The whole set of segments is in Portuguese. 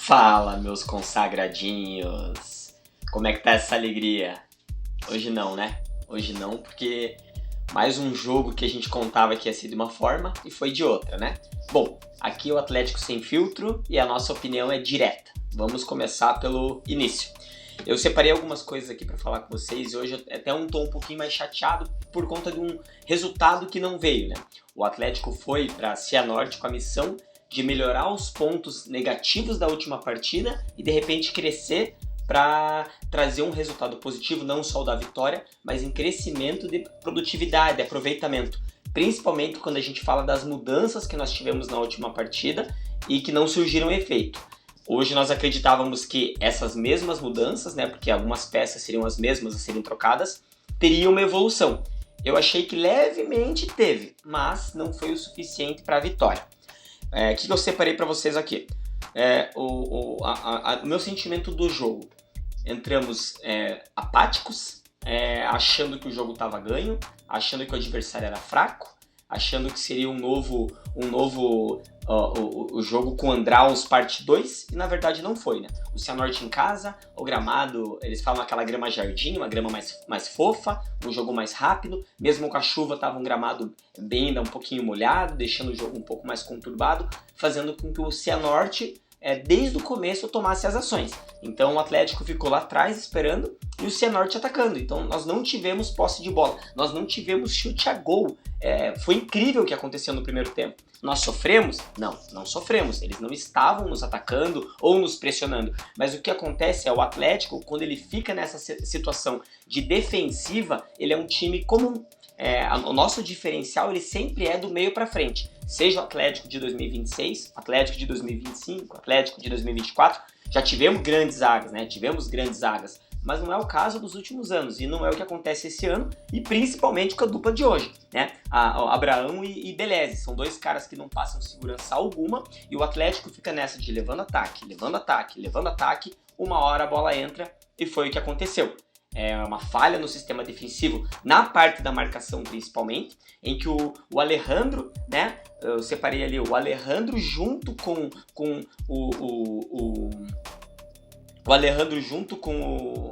Fala, meus consagradinhos! Como é que tá essa alegria? Hoje não, né? Hoje não, porque mais um jogo que a gente contava que ia ser de uma forma e foi de outra, né? Bom, aqui é o Atlético Sem Filtro e a nossa opinião é direta. Vamos começar pelo início. Eu separei algumas coisas aqui para falar com vocês e hoje até um tom um pouquinho mais chateado por conta de um resultado que não veio, né? O Atlético foi para Cianorte com a missão de melhorar os pontos negativos da última partida e de repente crescer para trazer um resultado positivo, não só o da vitória, mas em crescimento de produtividade, de aproveitamento. Principalmente quando a gente fala das mudanças que nós tivemos na última partida e que não surgiram efeito. Hoje nós acreditávamos que essas mesmas mudanças, né, porque algumas peças seriam as mesmas a serem trocadas, teriam uma evolução. Eu achei que levemente teve, mas não foi o suficiente para a vitória. O que eu separei para vocês aqui? O meu sentimento do jogo. Entramos apáticos, achando que o jogo estava ganho, achando que o adversário era fraco, achando que seria o jogo com Andraus parte 2, e na verdade não foi, né? O Cianorte em casa, o gramado, eles falam aquela grama jardim, uma grama mais fofa, um jogo mais rápido, mesmo com a chuva estava um gramado bem ainda um pouquinho molhado, deixando o jogo um pouco mais conturbado, fazendo com que o Cianorte desde o começo tomasse as ações. Então o Atlético ficou lá atrás esperando e o Cianorte atacando. Então nós não tivemos posse de bola, nós não tivemos chute a gol. Foi incrível o que aconteceu no primeiro tempo. Nós sofremos? Não sofremos. Eles não estavam nos atacando ou nos pressionando. Mas o que acontece é o Atlético, quando ele fica nessa situação de defensiva, ele é um time comum. O nosso diferencial ele sempre é do meio para frente. Seja o Atlético de 2026, Atlético de 2025, Atlético de 2024, já tivemos grandes zagas, né? Tivemos grandes zagas, mas não é o caso dos últimos anos e não é o que acontece esse ano e principalmente com a dupla de hoje, né? Abraão e Beleze, são dois caras que não passam segurança alguma e o Atlético fica nessa de levando ataque, uma hora a bola entra e foi o que aconteceu. É uma falha no sistema defensivo, na parte da marcação principalmente, em que o Alejandro, né, eu separei ali o Alejandro junto com o Alejandro junto com o...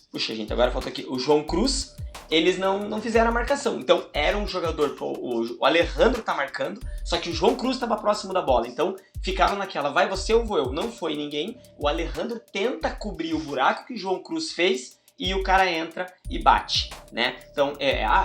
Puxa, gente, agora falta aqui o João Cruz, eles não fizeram a marcação. Então, era um jogador, o Alejandro tá marcando, só que o João Cruz estava próximo da bola. Então, ficaram naquela, vai você ou vou eu? Não foi ninguém. O Alejandro tenta cobrir o buraco que o João Cruz fez, e o cara entra e bate, né? Então,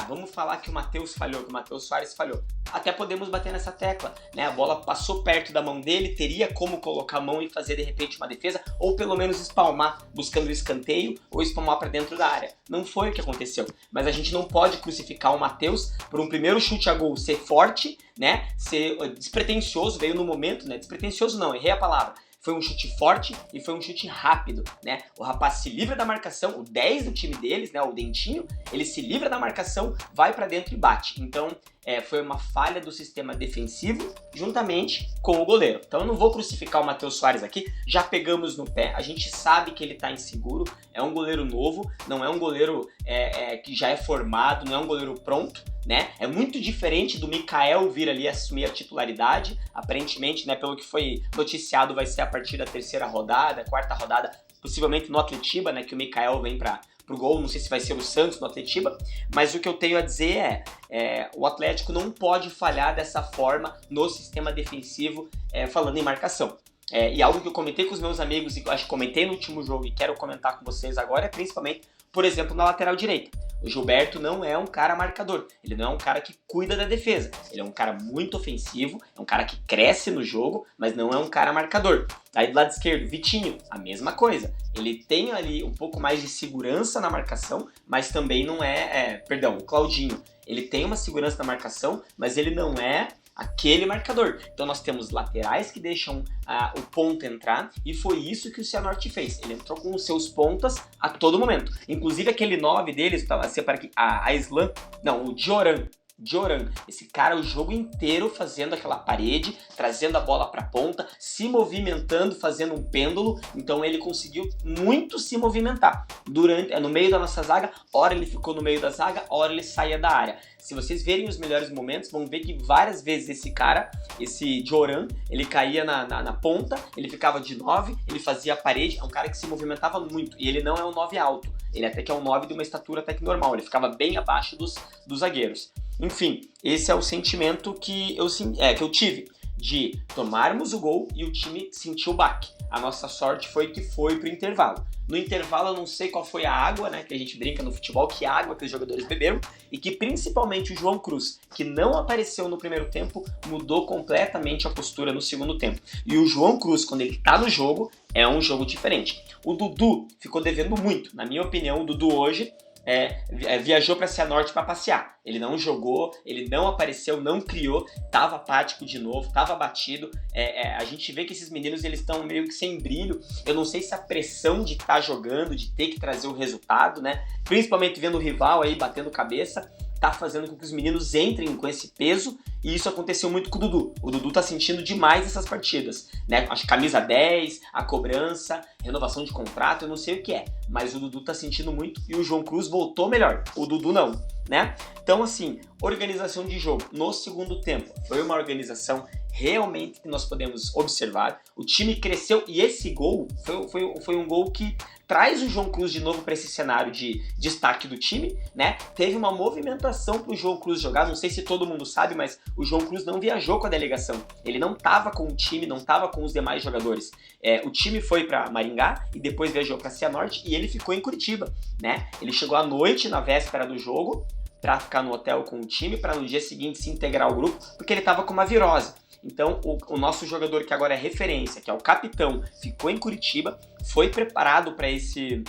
vamos falar que o Matheus falhou, que o Matheus Soares falhou. Até podemos bater nessa tecla, né? A bola passou perto da mão dele, teria como colocar a mão e fazer de repente uma defesa, ou pelo menos espalmar, buscando o escanteio, ou espalmar para dentro da área. Não foi o que aconteceu, mas a gente não pode crucificar o Matheus por um primeiro chute a gol ser forte, né? Ser despretensioso, veio no momento, né? Despretensioso não, errei a palavra. Foi um chute forte e foi um chute rápido, né? O rapaz se livra da marcação, o 10 do time deles, né? O Dentinho, ele se livra da marcação, vai pra dentro e bate. Então, foi uma falha do sistema defensivo juntamente com o goleiro. Então, eu não vou crucificar o Matheus Soares aqui, já pegamos no pé, a gente sabe que ele tá inseguro, é um goleiro novo, não é um goleiro que já é formado, não é um goleiro pronto, né? É muito diferente do Mikael vir ali assumir a titularidade, aparentemente, né, pelo que foi noticiado, vai ser a partir da terceira rodada, quarta rodada, possivelmente no Atletiba, né, que o Mikael vem pro gol, não sei se vai ser o Santos no Atletiba, mas o que eu tenho a dizer o Atlético não pode falhar dessa forma no sistema defensivo, falando em marcação. E algo que eu comentei com os meus amigos, e acho que comentei no último jogo e quero comentar com vocês agora, é principalmente, por exemplo, na lateral direita. O Gilberto não é um cara marcador, ele não é um cara que cuida da defesa, ele é um cara muito ofensivo, é um cara que cresce no jogo, mas não é um cara marcador. Aí do lado esquerdo, Vitinho, a mesma coisa, ele tem ali um pouco mais de segurança na marcação, mas também não o Claudinho, ele tem uma segurança na marcação, mas ele não é aquele marcador. Então nós temos laterais que deixam o ponta entrar e foi isso que o Cianorte fez. Ele entrou com os seus pontas a todo momento. Inclusive aquele 9 deles, separa aqui, o Dioran. Dioran. Esse cara o jogo inteiro fazendo aquela parede, trazendo a bola para a ponta, se movimentando, fazendo um pêndulo. Então ele conseguiu muito se movimentar. No meio da nossa zaga, ora ele ficou no meio da zaga, ora ele saía da área. Se vocês verem os melhores momentos, vão ver que várias vezes esse Dioran, ele caía na ponta, ele ficava de 9, ele fazia a parede, é um cara que se movimentava muito, e ele não é um 9 alto, ele até que é um 9 de uma estatura até que normal, ele ficava bem abaixo dos zagueiros. Enfim, esse é o sentimento que eu tive, de tomarmos o gol e o time sentiu o baque. A nossa sorte foi que foi pro intervalo. No intervalo eu não sei qual foi a água, né, que a gente brinca no futebol, que água que os jogadores beberam, e que principalmente o João Cruz, que não apareceu no primeiro tempo, mudou completamente a postura no segundo tempo. E o João Cruz, quando ele tá no jogo, é um jogo diferente. O Dudu ficou devendo muito. Na minha opinião, o Dudu hoje viajou para Cianorte para passear. Ele não jogou, ele não apareceu, não criou, tava apático de novo, tava abatido. A gente vê que esses meninos eles estão meio que sem brilho. Eu não sei se a pressão de estar jogando, de ter que trazer o resultado, né? Principalmente vendo o rival aí batendo cabeça, tá fazendo com que os meninos entrem com esse peso, e isso aconteceu muito com o Dudu. O Dudu tá sentindo demais essas partidas, né? Acho que camisa 10, a cobrança, renovação de contrato, eu não sei o que é, mas o Dudu tá sentindo muito e o João Cruz voltou melhor. O Dudu não, né? Então, assim, organização de jogo no segundo tempo foi uma organização realmente que nós podemos observar. O time cresceu e esse gol foi um gol que traz o João Cruz de novo para esse cenário de destaque do time, né? Teve uma movimentação para o João Cruz jogar, não sei se todo mundo sabe, mas o João Cruz não viajou com a delegação. Ele não estava com o time, não estava com os demais jogadores. O time foi para Maringá e depois viajou para Cianorte e ele ficou em Curitiba, né? Ele chegou à noite, na véspera do jogo, para ficar no hotel com o time, para no dia seguinte se integrar ao grupo, porque ele estava com uma virose. Então, o nosso jogador que agora é referência, que é o capitão, ficou em Curitiba, foi preparado para esse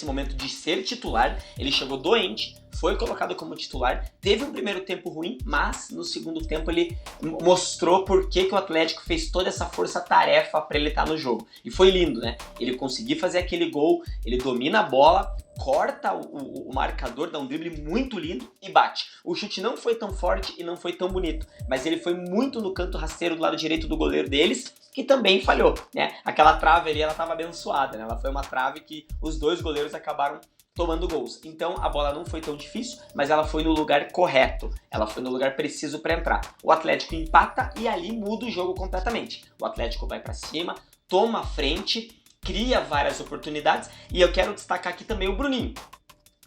momento de ser titular. Ele chegou doente, foi colocado como titular, teve um primeiro tempo ruim, mas no segundo tempo ele mostrou por que o Atlético fez toda essa força-tarefa para ele estar no jogo. E foi lindo, né? Ele conseguiu fazer aquele gol, ele domina a bola, corta o marcador, dá um drible muito lindo e bate. O chute não foi tão forte e não foi tão bonito, mas ele foi muito no canto rasteiro do lado direito do goleiro deles, que também falhou, né? Aquela trave ali, ela estava abençoada, né? Ela foi uma trave que os dois goleiros acabaram tomando gols. Então a bola não foi tão difícil, mas ela foi no lugar correto, ela foi no lugar preciso para entrar. O Atlético empata e ali muda o jogo completamente. O Atlético vai para cima, toma a frente, cria várias oportunidades, e eu quero destacar aqui também o Bruninho.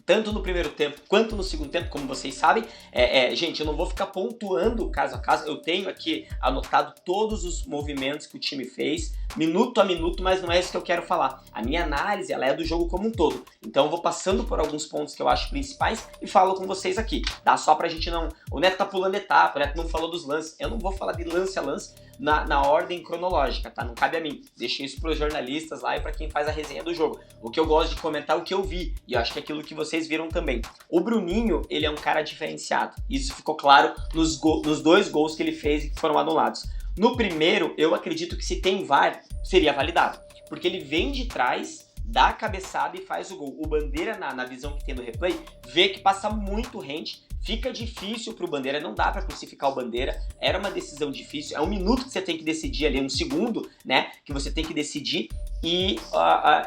Tanto no primeiro tempo quanto no segundo tempo, como vocês sabem, gente, eu não vou ficar pontuando caso a caso, eu tenho aqui anotado todos os movimentos que o time fez, minuto a minuto, mas não é isso que eu quero falar. A minha análise, ela é do jogo como um todo. Então eu vou passando por alguns pontos que eu acho principais e falo com vocês aqui, tá? Só pra gente não... O Neto tá pulando etapa, o Neto não falou dos lances. Eu não vou falar de lance a lance na ordem cronológica, tá? Não cabe a mim. Deixem isso pros jornalistas lá e pra quem faz a resenha do jogo. O que eu gosto de comentar é o que eu vi, e eu acho que é aquilo que vocês viram também. O Bruninho, ele é um cara diferenciado. Isso ficou claro nos dois gols que ele fez e que foram anulados. No primeiro, eu acredito que se tem VAR, seria validado. Porque ele vem de trás, dá a cabeçada e faz o gol. O Bandeira, na visão que tem do replay, vê que passa muito rente, fica difícil pro Bandeira, não dá pra crucificar o Bandeira, era uma decisão difícil, é um minuto que você tem que decidir ali, um segundo, né, que você tem que decidir, e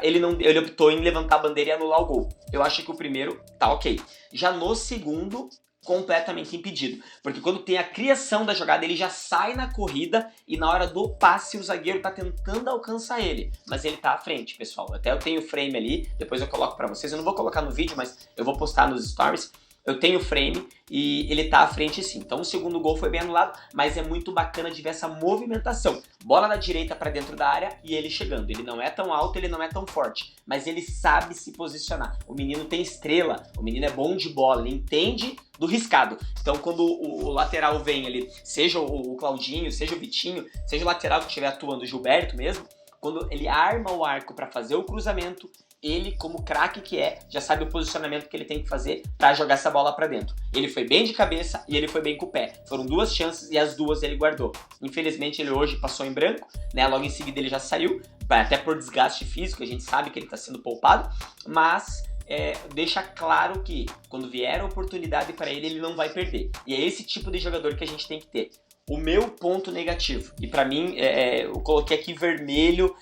ele optou em levantar a bandeira e anular o gol. Eu acho que o primeiro tá ok. Já no segundo, completamente impedido, porque quando tem a criação da jogada, ele já sai na corrida e na hora do passe o zagueiro tá tentando alcançar ele, mas ele tá à frente, pessoal. Até eu tenho o frame ali, depois eu coloco pra vocês, eu não vou colocar no vídeo, mas eu vou postar nos stories. Eu tenho o frame e ele tá à frente sim. Então o segundo gol foi bem anulado, mas é muito bacana de ver essa movimentação. Bola da direita para dentro da área e ele chegando. Ele não é tão alto, ele não é tão forte, mas ele sabe se posicionar. O menino tem estrela, o menino é bom de bola, ele entende do riscado. Então quando o lateral vem ali, seja o Claudinho, seja o Vitinho, seja o lateral que estiver atuando, o Gilberto mesmo, quando ele arma o arco para fazer o cruzamento, ele, como craque que é, já sabe o posicionamento que ele tem que fazer para jogar essa bola para dentro. Ele foi bem de cabeça e ele foi bem com o pé. Foram duas chances e as duas ele guardou. Infelizmente ele hoje passou em branco, né? Logo em seguida ele já saiu, até por desgaste físico, a gente sabe que ele está sendo poupado, mas deixa claro que quando vier a oportunidade para ele, ele não vai perder. E é esse tipo de jogador que a gente tem que ter. O meu ponto negativo, e pra mim, eu coloquei aqui vermelho,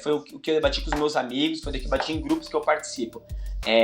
foi o que eu debati com os meus amigos, foi o que eu debati em grupos que eu participo,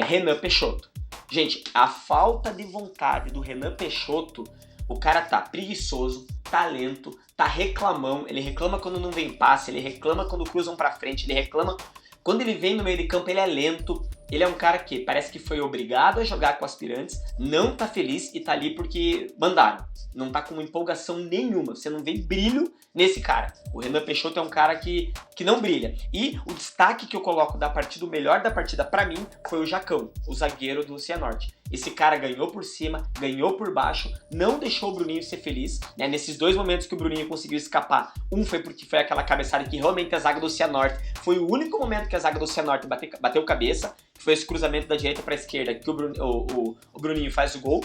Renan Peixoto. Gente, a falta de vontade do Renan Peixoto, o cara tá preguiçoso, tá lento, tá reclamão, ele reclama quando não vem passe, ele reclama quando cruzam pra frente, ele reclama quando ele vem no meio de campo, ele é lento. Ele é um cara que parece que foi obrigado a jogar com aspirantes, não tá feliz e tá ali porque mandaram. Não tá com empolgação nenhuma, você não vê brilho nesse cara. O Renan Peixoto é um cara que não brilha. E o destaque que eu coloco da partida, o melhor da partida pra mim, foi o Jacão, o zagueiro do Cianorte. Esse cara ganhou por cima, ganhou por baixo, não deixou o Bruninho ser feliz, né? Nesses dois momentos que o Bruninho conseguiu escapar, um foi porque foi aquela cabeçada que realmente a zaga do Cianorte, foi o único momento que a zaga do Cianorte bateu cabeça, que foi esse cruzamento da direita para a esquerda, que o Bruninho faz o gol,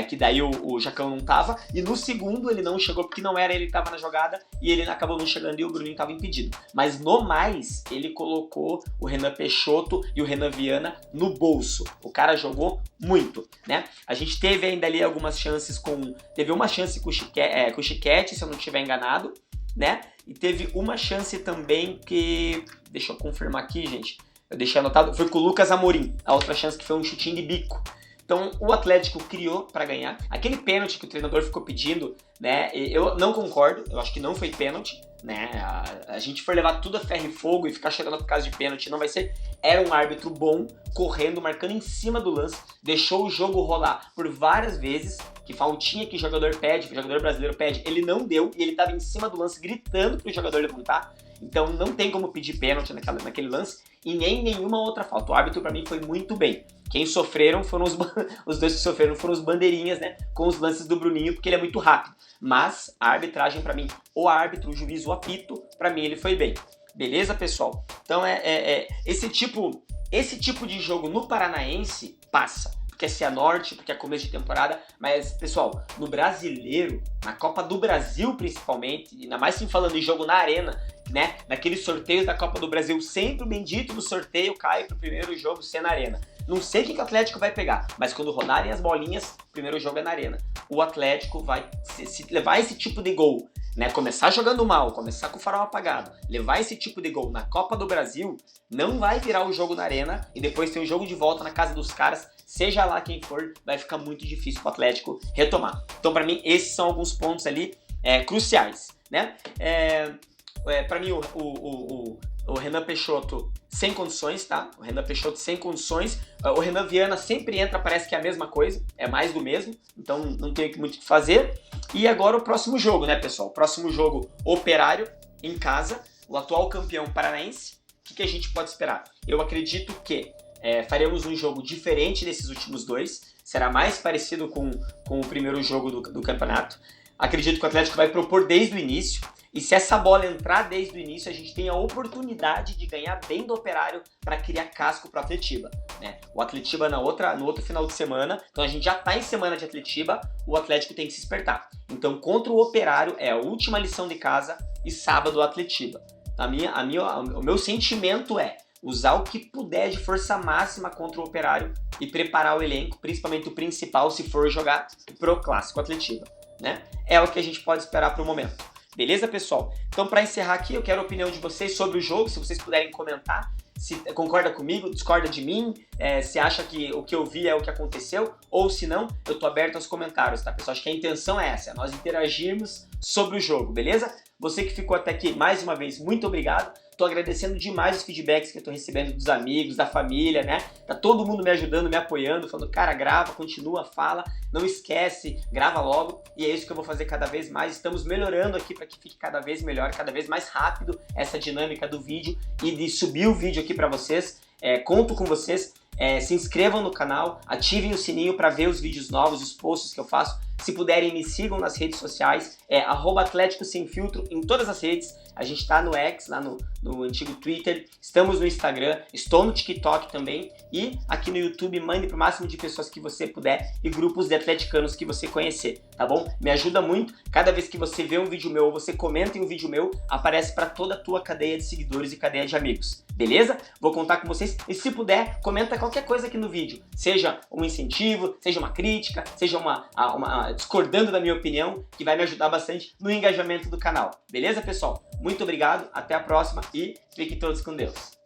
que daí o Jacão não tava, e no segundo ele não chegou porque não era ele que tava na jogada, e ele acabou não chegando e o Bruninho tava impedido. Mas no mais, ele colocou o Renan Peixoto e o Renan Viana no bolso. O cara jogou muito, né? A gente teve ainda ali algumas chances teve uma chance com o Chiquete, se eu não estiver enganado, né? E teve uma chance também que... Deixa eu confirmar aqui, gente. Eu deixei anotado. Foi com o Lucas Amorim. A outra chance que foi um chutinho de bico. Então, o Atlético criou para ganhar. Aquele pênalti que o treinador ficou pedindo, né? Eu não concordo. Eu acho que não foi pênalti, né? A gente for levar tudo a ferro e fogo e ficar chegando por causa de pênalti, não vai ser. Era um árbitro bom, correndo, marcando em cima do lance. Deixou o jogo rolar por várias vezes. Que faltinha que o jogador pede, que o jogador brasileiro pede, ele não deu. E ele estava em cima do lance gritando pro jogador levantar. Então, não tem como pedir pênalti naquele lance. E nem nenhuma outra falta. O árbitro, para mim, foi muito bem. Quem sofreram foram os dois que sofreram foram os bandeirinhas, né? Com os lances do Bruninho, porque ele é muito rápido. Mas a arbitragem, para mim, o árbitro, o juiz, o apito, para mim ele foi bem. Beleza, pessoal? Então esse tipo de jogo no Paranaense passa. Porque é Cianorte, porque é começo de temporada. Mas, pessoal, no Brasileiro, na Copa do Brasil principalmente, ainda mais se falando em jogo na arena, né? Naqueles sorteios da Copa do Brasil, sempre o bendito do sorteio cai pro primeiro jogo ser na arena. Não sei o que o Atlético vai pegar, mas quando rodarem as bolinhas, o primeiro jogo é na arena. O Atlético vai se levar esse tipo de gol, né? Começar jogando mal, começar com o farol apagado, levar esse tipo de gol na Copa do Brasil, não vai virar o jogo na arena e depois ter o jogo de volta na casa dos caras, seja lá quem for, vai ficar muito difícil pro Atlético retomar. Então, para mim, esses são alguns pontos ali cruciais, né? Para mim, o Renan Peixoto sem condições, tá? O Renan Peixoto sem condições. O Renan Viana sempre entra, parece que é a mesma coisa, é mais do mesmo, então não tem muito o que fazer. E agora o próximo jogo, né, pessoal? O próximo jogo, Operário, em casa, o atual campeão paranaense. O que a gente pode esperar? Eu acredito que faremos um jogo diferente desses últimos dois, será mais parecido com o primeiro jogo do campeonato. Acredito que o Atlético vai propor desde o início. E se essa bola entrar desde o início, a gente tem a oportunidade de ganhar bem do Operário para criar casco para o Atletiba, né? O Atletiba no outro final de semana, então a gente já está em semana de Atletiba, o Atlético tem que se espertar. Então contra o Operário é a última lição de casa e sábado o Atletiba. O meu sentimento é usar o que puder de força máxima contra o Operário e preparar o elenco, principalmente o principal, se for jogar pro Clássico Atletiba, né? É o que a gente pode esperar para o momento. Beleza, pessoal? Então, para encerrar aqui, eu quero a opinião de vocês sobre o jogo, se vocês puderem comentar, se concorda comigo, discorda de mim, se acha que o que eu vi é o que aconteceu, ou se não, eu tô aberto aos comentários, tá, pessoal? Acho que a intenção é essa, nós interagirmos sobre o jogo, beleza? Você que ficou até aqui, mais uma vez, muito obrigado. Tô agradecendo demais os feedbacks que eu tô recebendo dos amigos, da família, né? Tá todo mundo me ajudando, me apoiando, falando, cara, grava, continua, fala, não esquece, grava logo. E é isso que eu vou fazer cada vez mais. Estamos melhorando aqui para que fique cada vez melhor, cada vez mais rápido essa dinâmica do vídeo e de subir o vídeo aqui para vocês. Conto com vocês. Se inscrevam no canal, ativem o sininho para ver os vídeos novos, os posts que eu faço. Se puderem, me sigam nas redes sociais, @Atlético Sem Filtro em todas as redes. A gente está no X, lá no antigo Twitter, estamos no Instagram, estou no TikTok também e aqui no YouTube mande para o máximo de pessoas que você puder e grupos de atleticanos que você conhecer, tá bom? Me ajuda muito, cada vez que você vê um vídeo meu ou você comenta em um vídeo meu, aparece para toda a tua cadeia de seguidores e cadeia de amigos. beleza? Vou contar com vocês e se puder, comenta qualquer coisa aqui no vídeo, seja um incentivo, seja uma crítica, seja discordando da minha opinião, que vai me ajudar bastante no engajamento do canal, beleza, pessoal? Muito obrigado, até a próxima e fiquem todos com Deus.